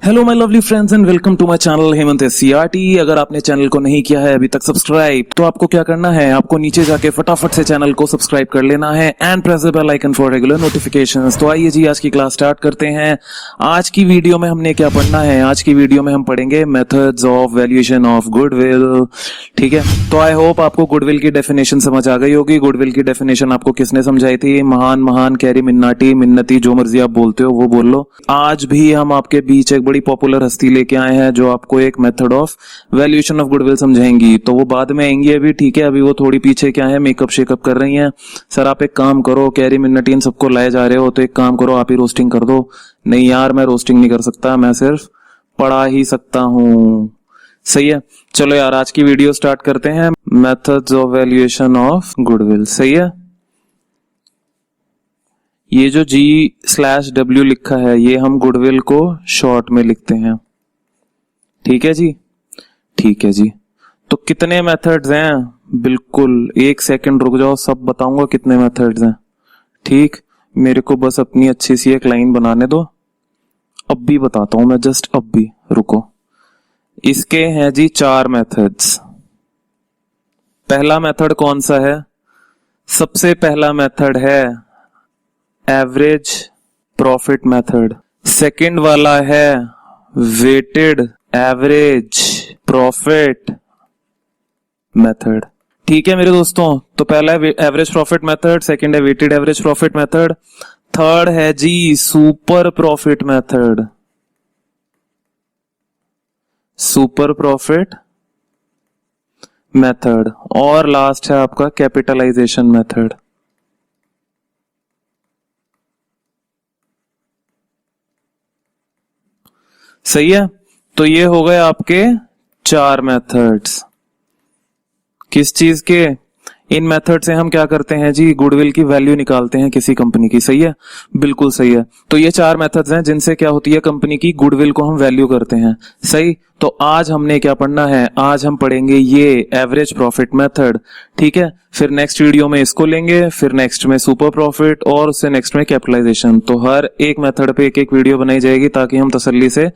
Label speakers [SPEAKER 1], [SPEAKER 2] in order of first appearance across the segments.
[SPEAKER 1] Hello my lovely friends and welcome to my channel Hemant SCRT। अगर आपने channel को नहीं किया है अभी तक सब्सक्राइब, तो आपको क्या करना है, आपको नीचे जाके फटाफट से चैनल को सब्सक्राइब कर लेना है and press the bell icon for regular notifications. तो आइए जी, आज की क्लास स्टार्ट करते हैं। आज की वीडियो में हमने क्या पढ़ना है, आज की वीडियो में हम पढ़ेंगे methods of valuation of goodwill. ठीक है, तो आई होप आपको गुडविल की डेफिनेशन समझ आ गई होगी। गुडविल की डेफिनेशन आपको किसने समझाई थी? महान कैरी मिन्नाटी मिन्नती, जो मर्जी आप बोलते हो वो बोल लो। आज भी हम आपके बीच एक बड़ी पॉपुलर हस्ती लेके आए हैं जो आपको एक method of valuation of goodwill समझाएंगी। तो वो बाद में आएंगी अभी, ठीक है। अभी वो थोड़ी पीछे क्या है, मेकअप शेकअप कर रही हैं। सर आप एक काम करो, कैरी मिन्नटी इन सबको लाए जा रहे हो तो एक काम करो, आप ही रोस्टिंग कर दो। नहीं यार, मैं रोस्टिंग नहीं कर सकता, मैं सिर्फ पढ़ा ही सकता हूँ। सही है, चलो यार आज की वीडियो स्टार्ट करते हैं। Methods of valuation of goodwill. सही है, ये जो G/W लिखा है ये हम गुडविल को शॉर्ट में लिखते हैं। ठीक है जी, ठीक है जी। तो कितने मेथड्स हैं? बिल्कुल, एक सेकंड रुक जाओ, सब बताऊंगा कितने मेथड्स हैं। ठीक, मेरे को बस अपनी अच्छी सी एक लाइन बनाने दो, अब भी बताता हूं मैं, जस्ट अब भी रुको। इसके हैं जी 4 मेथड्स। पहला मेथड कौन सा है? सबसे पहला मेथड है एवरेज प्रॉफिट मेथड। सेकंड वाला है वेटेड एवरेज प्रॉफिट मेथड। ठीक है मेरे दोस्तों, तो पहला है एवरेज प्रॉफिट मेथड, सेकंड है weighted average profit method, third है जी super profit method, super profit method, और लास्ट है आपका कैपिटलाइजेशन मेथड। सही है, तो ये हो गए आपके 4 मेथड्स। किस चीज के? इन मेथड से हम क्या करते हैं जी, गुडविल की वैल्यू निकालते हैं किसी कंपनी की। सही है, बिल्कुल सही है। तो ये 4 मेथड्स हैं जिनसे क्या होती है, कंपनी की गुडविल को हम वैल्यू करते हैं। सही, तो आज हमने क्या पढ़ना है, आज हम पढ़ेंगे ये एवरेज प्रॉफिट मेथड। ठीक है, फिर नेक्स्ट वीडियो में इसको लेंगे, फिर नेक्स्ट में सुपर प्रॉफिट, और उससे नेक्स्ट में कैपिटलाइजेशन। तो हर एक मेथड पे एक एक वीडियो बनाई जाएगी ताकि हम तसल्ली से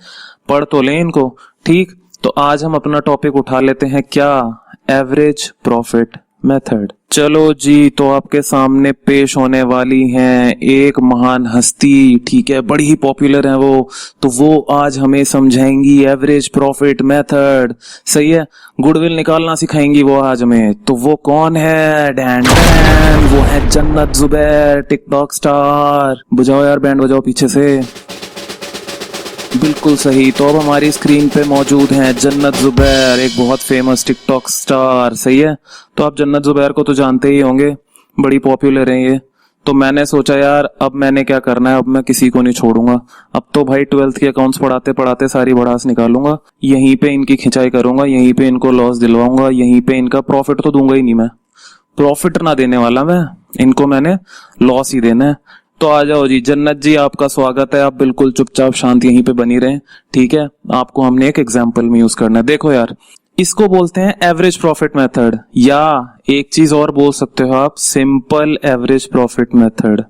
[SPEAKER 1] पढ़ तो लें इनको। ठीक, तो आज हम अपना टॉपिक उठा लेते हैं, क्या? Average profit method. चलो जी, तो आपके सामने पेश होने वाली हैं एक महान हस्ती। ठीक है, बड़ी ही पॉपुलर है वो, तो वो आज हमें समझाएंगी एवरेज प्रॉफिट मेथड। सही है, गुडविल निकालना सिखाएंगी वो आज हमें। तो वो कौन है? डैन डैन, वो है जन्नत जुबैर, टिकटॉक स्टार। बजाओ यार बैंड, बजाओ पीछे से। बिल्कुल सही, तो अब हमारी स्क्रीन पे मौजूद हैं जन्नत जुबैर, एक बहुत फेमस टिकटॉक स्टार। सही है, तो आप जन्नत जुबैर को तो जानते ही होंगे, बड़ी पॉपुलर है ये। तो मैंने सोचा यार अब मैंने क्या करना है, अब मैं किसी को नहीं छोड़ूंगा। अब तो भाई 12th के अकाउंट्स पढ़ाते पढ़ाते सारी भड़ास निकालूंगा, यहीं पे इनकी खिंचाई करूंगा, यहीं पे इनको लॉस दिलवाऊंगा, यहीं पे इनका प्रॉफिट तो दूंगा ही नहीं मैं, प्रॉफिट ना देने वाला मैं, इनको मैंने लॉस ही देना है। तो आ जाओ जी, जन्नत जी आपका स्वागत है, आप बिल्कुल चुपचाप शांत यहीं पे बनी रहें। ठीक है, आपको हमने एक एग्जांपल में यूज करना है। देखो यार, इसको बोलते हैं एवरेज प्रॉफिट मेथड, या एक चीज और बोल सकते हो आप, सिंपल एवरेज प्रॉफिट मेथड।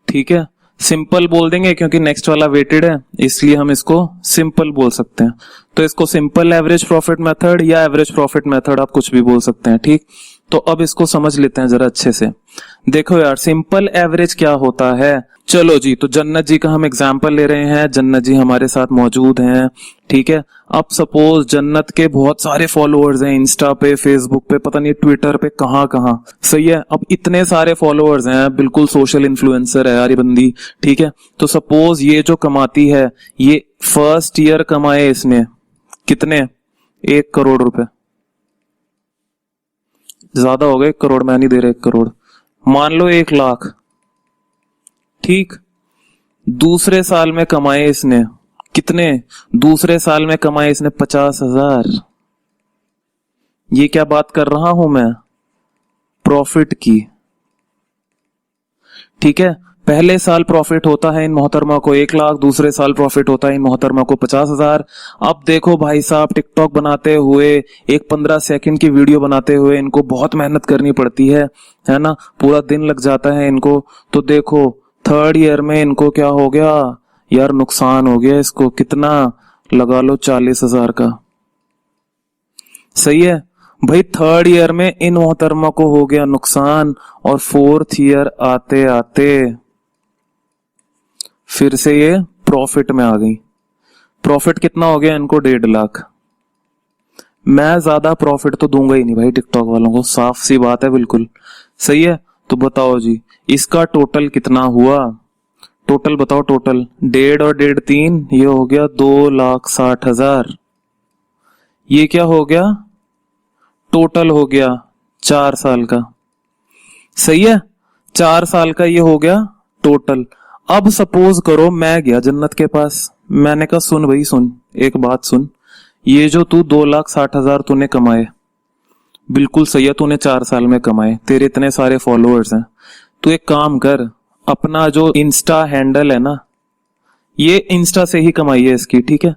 [SPEAKER 1] ठीक है, सिंपल बोल देंगे क्योंकि नेक्स्ट वाला वेटेड है, इसलिए हम इसको सिंपल बोल सकते हैं। तो इसको सिंपल एवरेज प्रॉफिट मेथड या एवरेज प्रॉफिट मेथड आप कुछ भी बोल सकते हैं। ठीक, तो अब इसको समझ लेते हैं जरा अच्छे से। देखो यार, सिंपल एवरेज क्या होता है? चलो जी, तो जन्नत जी का हम एग्जाम्पल ले रहे हैं, जन्नत जी हमारे साथ मौजूद हैं। ठीक है, अब सपोज जन्नत के बहुत सारे फॉलोअर्स हैं, इंस्टा पे, फेसबुक पे, पता नहीं ट्विटर पे, कहां कहां। सही है, अब इतने सारे फॉलोअर्स हैं, बिल्कुल सोशल इन्फ्लुएंसर है यार ये बंदी। ठीक है, तो सपोज ये जो कमाती है, ये फर्स्ट ईयर कमाए इसने कितने? 1 करोड़ रुपए। ज्यादा हो गए, 1 करोड़ मैं नहीं दे रहा, 1 करोड़ मान लो, 1 लाख। ठीक, दूसरे साल में कमाए इसने कितने? दूसरे साल में कमाए इसने 50,000। ये क्या बात कर रहा हूं मैं? प्रॉफिट की। ठीक है, पहले साल प्रॉफिट होता है इन मोहतरमा को 1 लाख, दूसरे साल प्रॉफिट होता है इन मोहतरमा को 50,000। अब देखो भाई साहब, टिकटॉक बनाते हुए, एक 15 सेकंड की वीडियो बनाते हुए इनको बहुत मेहनत करनी पड़ती है ना, पूरा दिन लग जाता है इनको। तो देखो 3rd ईयर में इनको क्या हो गया, यार नुकसान हो गया इसको, कितना लगा लो 40,000 का। सही है भाई, थर्ड ईयर में इन मोहतरमा को हो गया नुकसान और फोर्थ ईयर आते आते फिर से ये प्रॉफिट में आ गई। प्रॉफिट कितना हो गया इनको? 1.5 लाख। मैं ज्यादा प्रॉफिट तो दूंगा ही नहीं भाई टिकटॉक वालों को, साफ सी बात है बिल्कुल। सही है, तो बताओ जी इसका टोटल कितना हुआ? टोटल बताओ, टोटल 1.5 और 1.5 3, ये हो गया 2,60,000। ये क्या हो गया? टोटल हो गया 4 साल का। सही है, 4 साल का ये हो गया टोटल। अब सपोज करो मैं गया जन्नत के पास, मैंने कहा सुन भाई सुन, एक बात सुन, ये जो तू 2,60,000 तूने कमाए, बिल्कुल सही है, तूने 4 साल में कमाए, तेरे इतने सारे फॉलोअर्स हैं, तू एक काम कर, अपना जो इंस्टा हैंडल है ना, ये इंस्टा से ही कमाई है इसकी, ठीक है?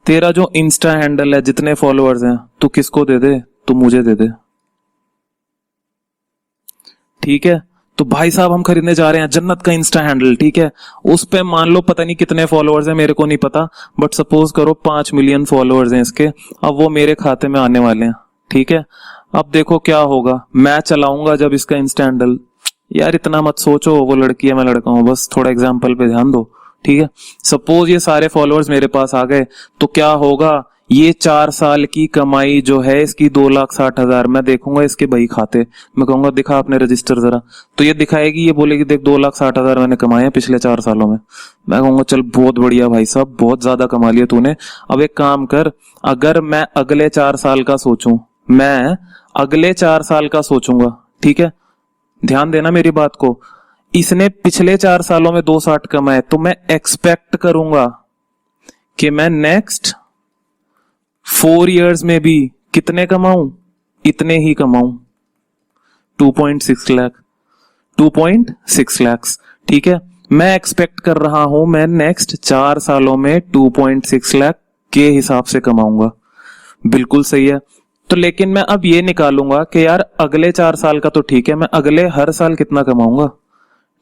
[SPEAKER 1] तेरा जो इंस्टा हैंडल है, जितने फॉलोअर्स हैं, तू किसको दे दे? तू मुझे दे दे, ठीक है? तो भाई साहब हम खरीदने जा रहे हैं जन्नत का इंस्टा हैंडल, ठीक है? उस पे मान लो पता नहीं कितने फॉलोअर्स हैं, मेरे को नहीं पता, बट सपोज करो 5 मिलियन फॉलोअर्स हैं इसके। अब वो मेरे खाते में आने वाले हैं, ठीक है? अब देखो क्या होगा, मैं चलाऊंगा जब इसका इंस्टा हैंडल, यार इतना मत सोचो वो लड़की है मैं लड़का हूं, बस थोड़ा एग्जाम्पल पे ध्यान दो, ठीक है? सपोज ये सारे फॉलोअर्स मेरे पास आ गए, तो क्या होगा, ये 4 साल की कमाई जो है इसकी 2,60,000, मैं देखूंगा इसके बही खाते, मैं कहूंगा दिखा अपने रजिस्टर जरा, तो ये दिखाएगी, ये बोलेगी देख 2,60,000 मैंने कमाए हैं पिछले 4 सालों में। मैं कहूंगा चल बहुत बढ़िया भाई साहब, बहुत ज्यादा कमा लिया तूने। अब एक काम कर, अगर मैं अगले 4 साल का सोचूं, मैं अगले 4 साल का सोचूंगा, ठीक है? ध्यान देना मेरी बात को, इसने पिछले 4 सालों में 2,60 कमाए, तो मैं एक्सपेक्ट करूंगा कि मैं नेक्स्ट 4 इयर्स में भी कितने कमाऊं? इतने ही कमाऊं, 2.6 लाख, 2.6 लाख, ठीक है? मैं एक्सपेक्ट कर रहा हूं मैं नेक्स्ट 4 सालों में 2.6 लाख के हिसाब से कमाऊंगा, बिल्कुल सही है। तो लेकिन मैं अब ये निकालूंगा कि यार अगले 4 साल का तो ठीक है, मैं अगले हर साल कितना कमाऊंगा,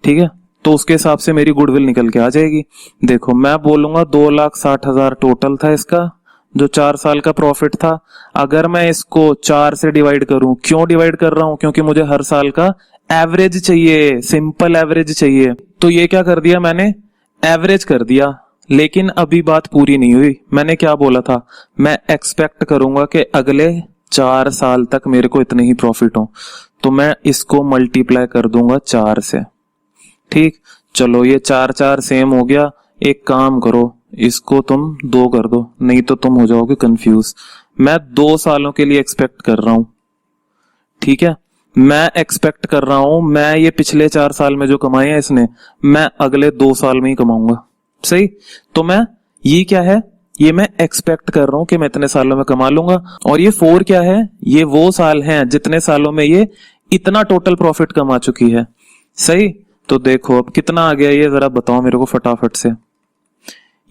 [SPEAKER 1] ठीक है? तो उसके हिसाब से मेरी गुडविल निकल के आ जाएगी। देखो मैं बोलूंगा 2,60,000 टोटल था इसका, जो 4 साल का प्रॉफिट था। अगर मैं इसको 4 से डिवाइड करूं, क्यों डिवाइड कर रहा हूं? क्योंकि मुझे हर साल का एवरेज चाहिए, सिंपल एवरेज चाहिए। तो ये क्या कर दिया मैंने, एवरेज कर दिया। लेकिन अभी बात पूरी नहीं हुई, मैंने क्या बोला था, मैं एक्सपेक्ट करूंगा कि अगले 4 साल तक मेरे को इतने ही प्रॉफिट हो, तो मैं इसको मल्टीप्लाई कर दूंगा 4 से, ठीक? चलो ये 4 4 सेम हो गया, एक काम करो इसको तुम 2 कर दो, नहीं तो तुम हो जाओगे कंफ्यूज। मैं 2 सालों के लिए एक्सपेक्ट कर रहा हूं, ठीक है? मैं एक्सपेक्ट कर रहा हूं, मैं ये पिछले 4 साल में जो कमाए हैं इसने, मैं अगले 2 साल में ही कमाऊंगा, सही? तो मैं ये क्या है, ये मैं एक्सपेक्ट कर रहा हूं कि मैं इतने सालों में कमा लूंगा। और ये 4 क्या है, ये वो साल हैं जितने सालों में ये इतना टोटल प्रॉफिट कमा चुकी है, सही? तो देखो अब कितना आ गया ये जरा बताओ मेरे को फटाफट से।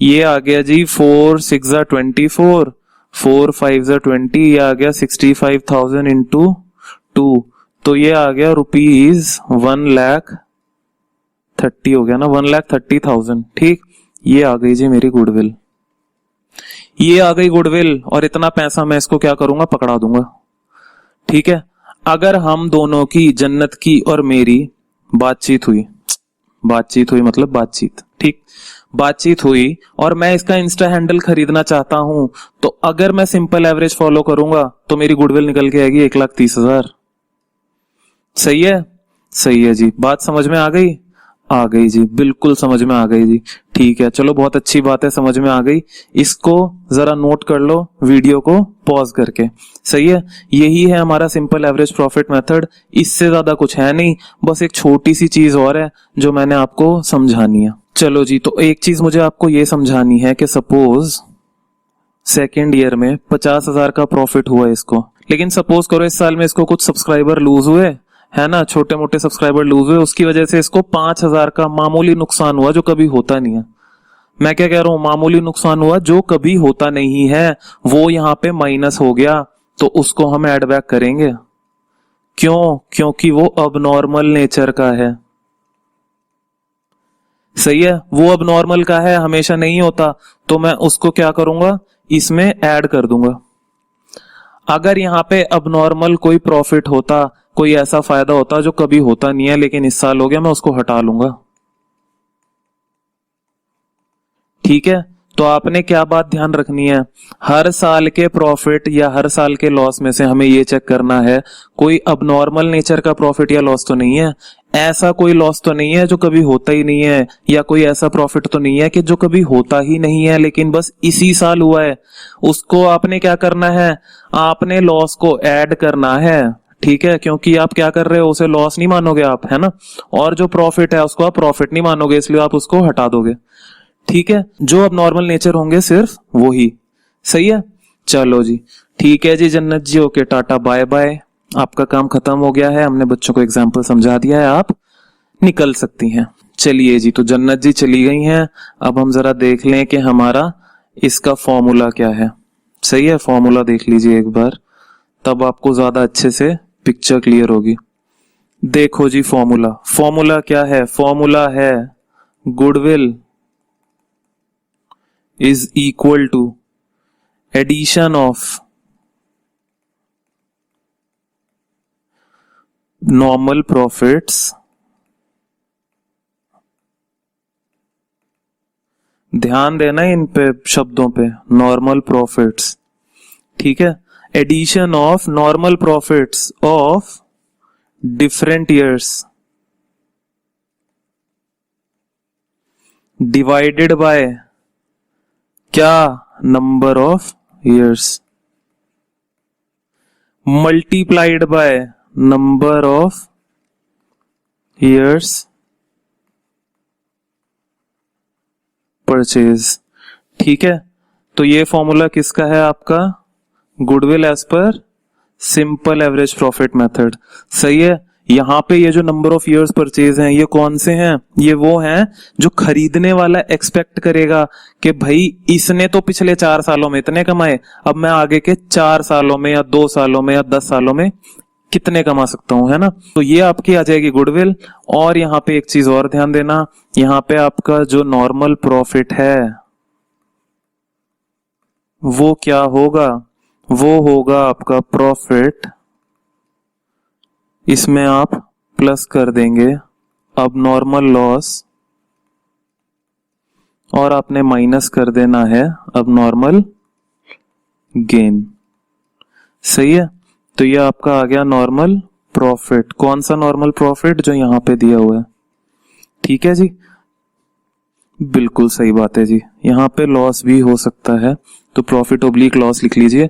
[SPEAKER 1] ये आ गया जी 4 6 24, 4 5 20, ये आ गया 65,000 इंटू 2, तो ये आ गया रुपीज 1,30,000 हो गया ना, 1,30,000, ठीक? ये आ गई जी मेरी गुडविल, ये आ गई गुडविल। और इतना पैसा मैं इसको क्या करूंगा, पकड़ा दूंगा, ठीक है? अगर हम दोनों की, जन्नत की और मेरी बातचीत हुई, बातचीत हुई मतलब बातचीत, ठीक? बातचीत हुई और मैं इसका इंस्टा हैंडल खरीदना चाहता हूं, तो अगर मैं सिंपल एवरेज फॉलो करूंगा तो मेरी गुडविल निकल के आएगी 1,30,000। सही है? सही है जी, बात समझ में आ गई? आ गई जी, बिल्कुल समझ में आ गई जी, ठीक है? चलो बहुत अच्छी बात है, समझ में आ गई। इसको जरा नोट कर लो वीडियो को पॉज करके, सही है? यही है हमारा सिंपल एवरेज प्रॉफिट मेथड, इससे ज्यादा कुछ है नहीं, बस एक छोटी सी चीज और है जो मैंने आपको समझानी है। चलो जी, तो एक चीज मुझे आपको ये समझानी है कि सपोज सेकेंड ईयर में 50,000 का प्रॉफिट हुआ इसको, लेकिन सपोज करो इस साल में इसको कुछ सब्सक्राइबर लूज हुए, है ना, छोटे मोटे सब्सक्राइबर लूज हुए, उसकी वजह से इसको 5,000 का मामूली नुकसान हुआ जो कभी होता नहीं है। मैं क्या कह रहा हूं, मामूली नुकसान हुआ जो कभी होता नहीं है, वो यहाँ पे माइनस हो गया, तो उसको हम ऐड बैक करेंगे। क्यों? क्योंकि वो अब नॉर्मल नेचर का है। सही है, वो अब नॉर्मल का है, हमेशा नहीं होता, तो मैं उसको क्या करूंगा, इसमें ऐड कर दूंगा। अगर यहाँ पे अब नॉर्मल कोई प्रॉफिट होता, कोई ऐसा फायदा होता जो कभी होता नहीं है लेकिन इस साल हो गया, मैं उसको हटा लूंगा। ठीक है, तो आपने क्या बात ध्यान रखनी है, हर साल के प्रॉफिट या हर साल के लॉस में से हमें ये चेक करना है कोई अबनॉर्मल नेचर का प्रॉफिट या लॉस तो नहीं है, ऐसा कोई लॉस तो नहीं है जो कभी होता ही नहीं है, या कोई ऐसा प्रॉफिट तो नहीं है कि जो कभी होता ही नहीं है लेकिन बस इसी साल हुआ है। उसको आपने क्या करना है, आपने लॉस को ऐड करना है। ठीक है, क्योंकि आप क्या कर रहे हो, उसे लॉस नहीं मानोगे आप, है ना, और जो प्रॉफिट है उसको आप प्रॉफिट नहीं मानोगे, इसलिए आप उसको हटा दोगे। ठीक है, जो अब नॉर्मल नेचर होंगे सिर्फ वो ही। सही है, चलो जी, ठीक है जी जन्नत जी, ओके टाटा बाय बाय, आपका काम खत्म हो गया है, हमने बच्चों को एग्जाम्पल समझा दिया है, आप निकल सकती हैं। चलिए जी, तो जन्नत जी चली गई हैं, अब हम जरा देख लें कि हमारा इसका फॉर्मूला क्या है। सही है, फॉर्मूला देख लीजिए एक बार, तब आपको ज्यादा अच्छे से पिक्चर क्लियर होगी। देखो जी, फॉर्मूला, फॉर्मूला क्या है, फॉर्मूला है goodwill is equal to addition of normal profits ध्यान देना इन पे शब्दों पे, नॉर्मल प्रॉफिट्स। ठीक है, addition of normal profits of different years divided by क्या, number of years multiplied by number of years purchase. ठीक है, तो ये फॉर्मूला किसका है आपका, goodwill as per simple average profit method. सही है, यहाँ पे ये जो नंबर ऑफ ईयर्स परचेज हैं ये कौन से हैं, ये वो हैं जो खरीदने वाला एक्सपेक्ट करेगा कि भाई इसने तो पिछले 4 सालों में इतने कमाए, अब मैं आगे के 4 सालों में या 2 सालों में या 10 सालों में कितने कमा सकता हूं, है ना। तो ये आपकी आ जाएगी गुडविल। और यहाँ पे एक चीज और ध्यान देना, यहाँ पे आपका जो नॉर्मल प्रॉफिट है वो क्या होगा, वो होगा आपका प्रॉफिट, इसमें आप प्लस कर देंगे अब नॉर्मल लॉस और आपने माइनस कर देना है अब नॉर्मल गेन। सही है, तो ये आपका आ गया नॉर्मल प्रॉफिट। कौन सा नॉर्मल प्रॉफिट, जो यहां पे दिया हुआ है। ठीक है जी, बिल्कुल सही बात है जी, यहां पे लॉस भी हो सकता है, तो प्रॉफिट ओब्लिक लॉस लिख लीजिए।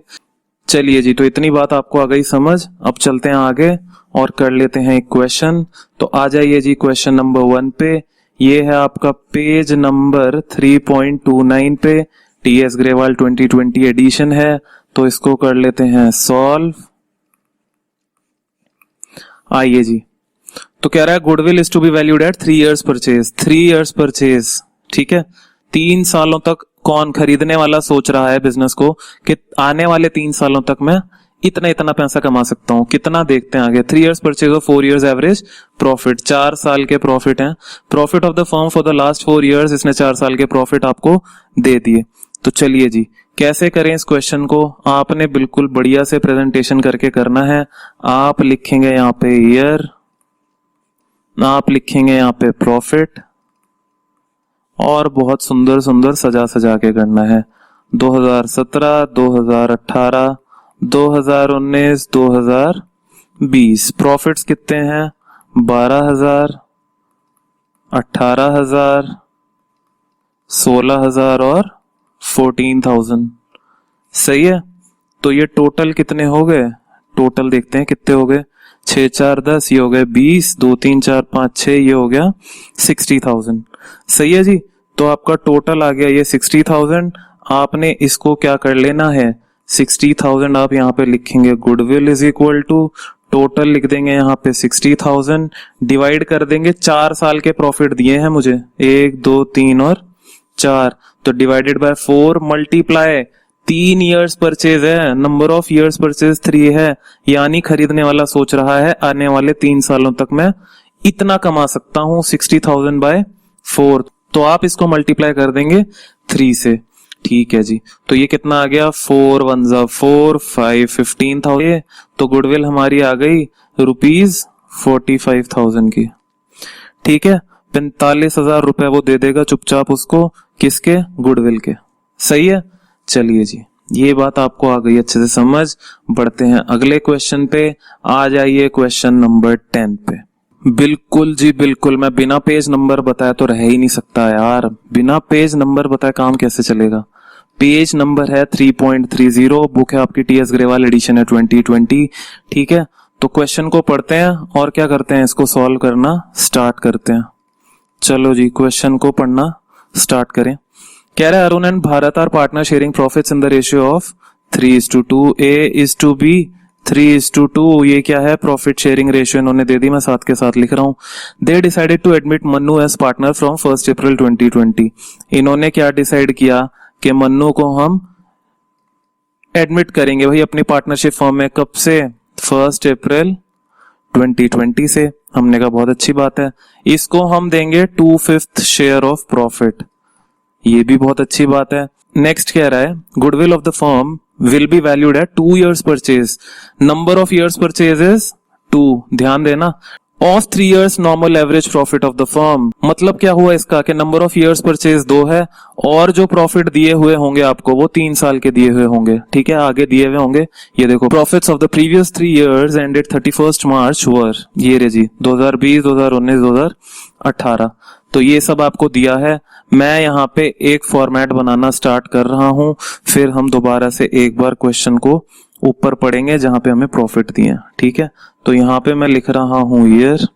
[SPEAKER 1] चलिए जी, तो इतनी बात आपको आ गई समझ, अब चलते हैं आगे और कर लेते हैं एक क्वेश्चन। तो आ जाइए जी क्वेश्चन नंबर 1 पे, ये है आपका पेज नंबर 3.29 पे, टीएस ग्रेवाल 2020 एडिशन है, तो इसको कर लेते हैं सॉल्व। आइए जी, तो कह रहा है goodwill is to be valued at 3 years purchase, 3 years purchase. ठीक है, 3 सालों तक कौन खरीदने वाला सोच रहा है बिजनेस को कि आने वाले 3 सालों तक मैं इतना इतना पैसा कमा सकता हूं, कितना देखते हैं आगे। 3 इयर्स परचेज और 4 इयर्स एवरेज प्रॉफिट, 4 साल के प्रॉफिट हैं, profit of the firm for the last 4 years, इसने 4 साल के प्रॉफिट आपको दे दिए। तो चलिए जी, कैसे करें इस क्वेश्चन को, आपने बिल्कुल बढ़िया से प्रेजेंटेशन करके करना है। आप लिखेंगे यहाँ पे ईयर, आप लिखेंगे यहाँ पे प्रॉफिट, और बहुत सुंदर सुंदर सजा सजा के करना है। 2017, 2018, 2019, 2020 प्रॉफिट्स कितने हैं, 12,000, 18,000, 16,000 और 14,000। सही है, तो ये टोटल कितने हो गए, टोटल देखते हैं कितने हो गए, 6 4 10, ये हो गए 20, 2 3 4 5 6, ये हो गया 60,000। सही है जी, तो आपका टोटल आ गया ये 60,000। आपने इसको क्या कर लेना है, 60,000 आप यहाँ पे लिखेंगे goodwill is equal to, total लिख देंगे यहाँ पे 60,000, डिवाइड कर देंगे, 4 साल के प्रॉफिट दिए हैं मुझे, 1 2 3 और 4, तो divided by 4 multiply 3 years purchase है, नंबर ऑफ इयर्स परचेज 3 है, यानी खरीदने वाला सोच रहा है आने वाले 3 सालों तक मैं इतना कमा सकता हूं, 60,000 बाय 4। तो आप इसको मल्टीप्लाई कर देंगे 3 से। ठीक है जी, तो ये कितना आ गया, 4 1 जा 4 5 15,000। तो गुडविल हमारी आ गई ₹45,000 की। ठीक है, 45,000 रुपए वो दे देगा चुपचाप उसको, किसके, गुडविल के। सही है, चलिए जी, ये बात आपको आ गई अच्छे से समझ। बढ़ते हैं अगले क्वेश्चन पे। आ जाइए क्वेश्चन नंबर 10 पे। बिल्कुल जी बिल्कुल, मैं बिना पेज नंबर बताए तो रह ही नहीं सकता यार। बिना पेज नंबर बताए काम कैसे चलेगा। पेज नंबर है 3.30, बुक है आपकी टीएस ग्रेवाल, एडिशन है 2020। ठीक है, तो क्वेश्चन को पढ़ते हैं और क्या करते हैं, इसको सॉल्व करना स्टार्ट करते हैं। चलो जी, क्वेश्चन को पढ़ना स्टार्ट करें। कह रहा है Arun and Bharat are partner sharing profits in the ratio of 3:2, A:B 3:2। ये क्या है, प्रॉफिट शेयरिंग रेशियो इन्होंने दे दी, मैं साथ के साथ लिख रहा हूं। They decided to admit Mannu as partner from 1 April 2020। इन्होंने क्या डिसाइड किया कि मन्नू को हम एडमिट करेंगे भाई अपनी पार्टनरशिप फॉर्म में। कब से, 1 अप्रैल 2020 से। हमने कहा बहुत अच्छी बात है, इसको हम देंगे 2/5 शेयर ऑफ प्रॉफिट, ये भी बहुत अच्छी बात है। नेक्स्ट कह रहा है goodwill of the firm will be valued eight 2 years purchase. Number of years purchase is 2, ध्यान देना। Of 3 years normal average profit of the firm, मतलब क्या हुआ इसका कि नंबर ऑफ ईयर्स परचेज 2 है और जो प्रॉफिट दिए हुए होंगे आपको वो 3 साल के दिए हुए होंगे। ठीक है, आगे दिए हुए होंगे, ये देखो, profits of the previous 3 years ended 31 March वर, ये रे जी 2020 2019 2018। तो ये सब आपको दिया है। मैं यहाँ पे एक फॉर्मेट बनाना स्टार्ट कर रहा हूं, फिर हम दोबारा से एक बार क्वेश्चन को ऊपर पढ़ेंगे जहां पे हमें प्रॉफिट दिए हैं। ठीक है, तो यहाँ पे मैं लिख रहा हूं ईयर,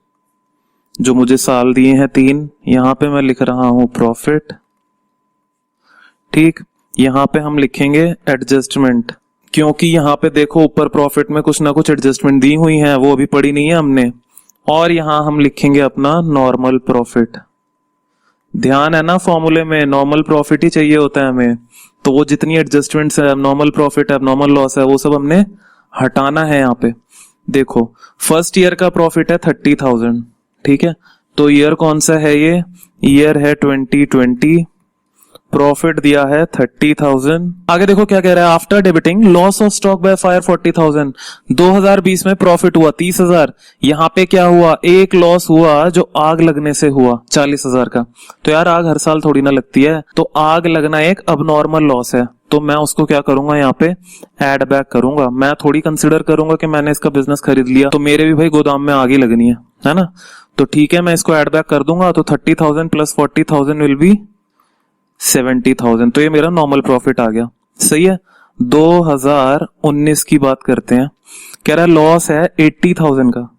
[SPEAKER 1] जो मुझे साल दिए हैं 3, यहाँ पे मैं लिख रहा हूं प्रॉफिट। ठीक, यहाँ पे हम लिखेंगे एडजस्टमेंट, क्योंकि यहाँ पे देखो ऊपर प्रॉफिट में कुछ ना कुछ एडजस्टमेंट दी हुई है, वो अभी पढ़ी नहीं है हमने। और यहाँ हम लिखेंगे अपना नॉर्मल प्रॉफिट। ध्यान है ना, फॉर्मूले में नॉर्मल प्रॉफिट ही चाहिए होता है हमें, तो वो जितनी एडजस्टमेंट्स है, नॉर्मल प्रॉफिट है, नॉर्मल लॉस है, वो सब हमने हटाना है। यहाँ पे देखो, फर्स्ट ईयर का प्रॉफिट है 30,000। ठीक है, तो ईयर कौन सा है, ये ईयर है 2020, प्रॉफिट दिया है 30,000। आगे देखो क्या कह रहा है, after debiting loss of stock by fire 40,000। 2020 में प्रॉफिट हुआ 30,000, यहाँ पे क्या हुआ, एक लॉस हुआ जो आग लगने से हुआ 40,000 का। तो यार आग हर साल थोड़ी ना लगती है, तो आग लगना एक अबनॉर्मल लॉस है, तो मैं उसको क्या करूंगा, यहाँ पे एड बैक करूंगा। मैं थोड़ी कंसिडर करूंगा कि मैंने इसका बिजनेस खरीद लिया तो मेरे भी भाई गोदाम में आग ही लगनी है ना। तो ठीक है, मैं इसको एड बैक कर दूंगा, तो 30,000 प्लस 40,000 विल बी 70,000। तो ये मेरा नॉर्मल प्रॉफिट आ गया। सही है, 2019 की बात करते हैं। कह रहा है लॉस है 80,000 का।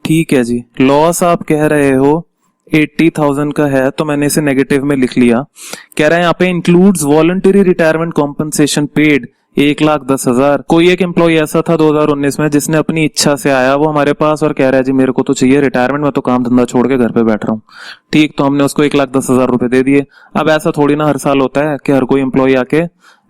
[SPEAKER 1] ठीक है जी, लॉस आप कह रहे हो 80,000 का है, तो मैंने इसे नेगेटिव में लिख लिया। कह रहा है यहाँ पे includes voluntary retirement compensation paid 1,10,000। कोई एक एम्प्लॉय ऐसा था 2019 में जिसने अपनी इच्छा से आया वो हमारे पास और कह रहा है जी मेरे को तो चाहिए रिटायरमेंट, मैं तो काम धंधा छोड़ के घर पे बैठ रहा हूँ। ठीक, तो हमने उसको 1,10,000 रुपए दे दिए। अब ऐसा थोड़ी ना हर साल होता है कि हर कोई एम्प्लॉय आके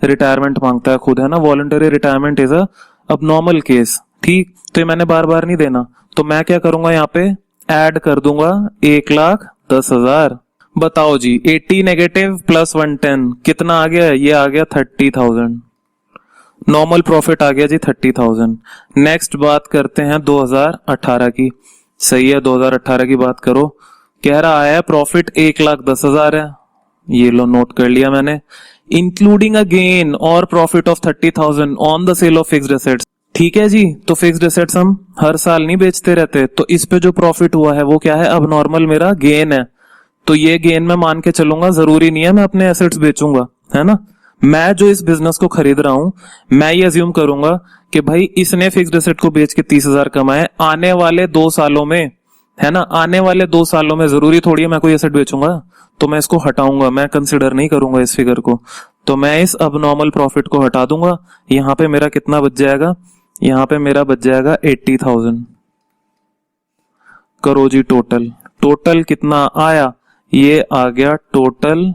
[SPEAKER 1] रिटायरमेंट मांगता है खुद, है ना। Voluntary retirement is a abnormal case. ठीक, तो ये मैंने बार बार नहीं देना, तो मैं क्या करूंगा, यहाँ पे ऐड कर दूंगा 1,10,000। बताओ जी, 80 नेगेटिव प्लस 110 कितना आ गया, ये आ गया 30,000। नॉर्मल प्रॉफिट आ गया जी 30,000। नेक्स्ट बात करते हैं 2018 की। सही है, 2018 की बात करो। कह रहा है प्रॉफिट 1,10,000 है, ये लो नोट कर लिया मैंने। Including a gain or profit of 30,000 on the sale of fixed assets. ठीक है जी, तो फिक्स्ड एसेट्स हम हर साल नहीं बेचते रहते, तो इस पे जो प्रॉफिट हुआ है वो क्या है, अब नॉर्मल मेरा गेन है। तो ये गेन मैं मान के चलूंगा, जरूरी नहीं है मैं अपने एसेट्स बेचूंगा, है ना। मैं जो इस बिजनेस को खरीद रहा हूं, मैं ये अज्यूम करूंगा कि भाई इसने फिक्स्ड एसेट को बेच के 30,000 कमाए, आने वाले 2 सालों में, है ना, आने वाले 2 सालों में जरूरी थोड़ी है मैं कोई एसेट बेचूंगा, तो मैं इसको हटाऊंगा, मैं कंसिडर नहीं करूंगा इस फिगर को। तो मैं इस अबनॉर्मल प्रॉफिट को हटा दूंगा। यहां पे मेरा कितना बच जाएगा, यहां पे मेरा बच जाएगा 80,000। करो जी टोटल, टोटल कितना आया, ये आ गया टोटल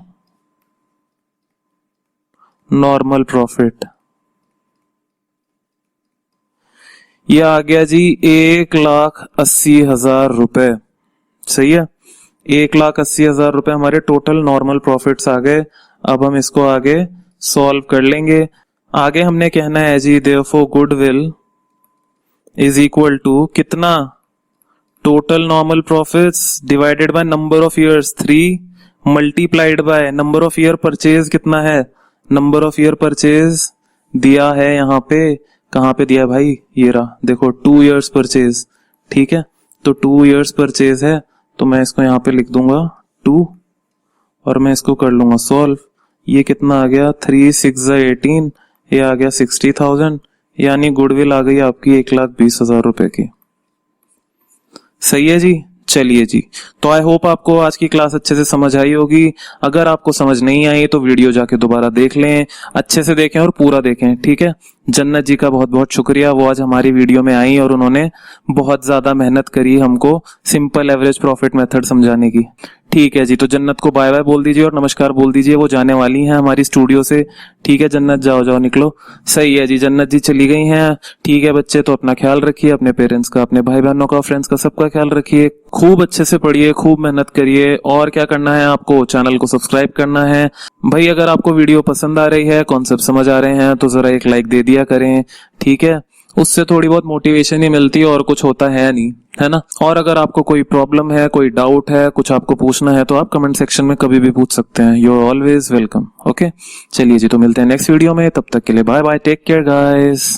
[SPEAKER 1] नॉर्मल प्रॉफिट, ये आ गया जी 1,80,000 रुपए। सही है, 1,80,000 रुपए हमारे टोटल नॉर्मल प्रॉफिट्स आ गए। अब हम इसको आगे सॉल्व कर लेंगे। आगे हमने कहना है जी therefore goodwill is equal to कितना, total normal profits divided by number of years 3 multiplied by number of year purchase कितना है, नंबर ऑफ ईयर परचेज दिया है यहाँ पे, कहाँ पे दिया है भाई, ये रहा देखो 2 इयर्स परचेज। ठीक है, तो 2 इयर्स परचेज है, तो मैं इसको यहाँ पे लिख दूंगा 2 और मैं इसको कर लूंगा सॉल्व। ये कितना आ गया 3 6 18, ये आ गया 60,000, यानी गुडविल आ गई आपकी 1,20,000 रुपए की। सही है जी। चलिए जी, तो आई होप आपको आज की क्लास अच्छे से समझ आई होगी। अगर आपको समझ नहीं आई तो वीडियो जाके दोबारा देख लें, अच्छे से देखें और पूरा देखें। ठीक है, जन्नत जी का बहुत बहुत शुक्रिया, वो आज हमारी वीडियो में आई और उन्होंने बहुत ज्यादा मेहनत करी हमको सिंपल एवरेज प्रॉफिट मेथड समझाने की। ठीक है जी, तो जन्नत को बाय बाय बोल दीजिए और नमस्कार बोल दीजिए, वो जाने वाली हैं हमारी स्टूडियो से। ठीक है जन्नत, जाओ जाओ निकलो। सही है जी, जन्नत जी चली गई हैं। ठीक है बच्चे, तो अपना ख्याल रखिए, अपने पेरेंट्स का, अपने भाई बहनों का, फ्रेंड्स का, सबका ख्याल रखिए। खूब अच्छे से पढ़िए, खूब मेहनत करिए, और क्या करना है आपको, चैनल को सब्सक्राइब करना है भाई। अगर आपको वीडियो पसंद आ रही है, कॉन्सेप्ट समझ आ रहे हैं, तो जरा एक लाइक दे दिया करें। ठीक है, उससे थोड़ी बहुत मोटिवेशन ही मिलती है और कुछ होता है नहीं, है ना। और अगर आपको कोई प्रॉब्लम है, कोई डाउट है, कुछ आपको पूछना है, तो आप कमेंट सेक्शन में कभी भी पूछ सकते हैं। You are always welcome. Okay, चलिए जी, तो मिलते हैं नेक्स्ट वीडियो में, तब तक के लिए bye bye, take care guys.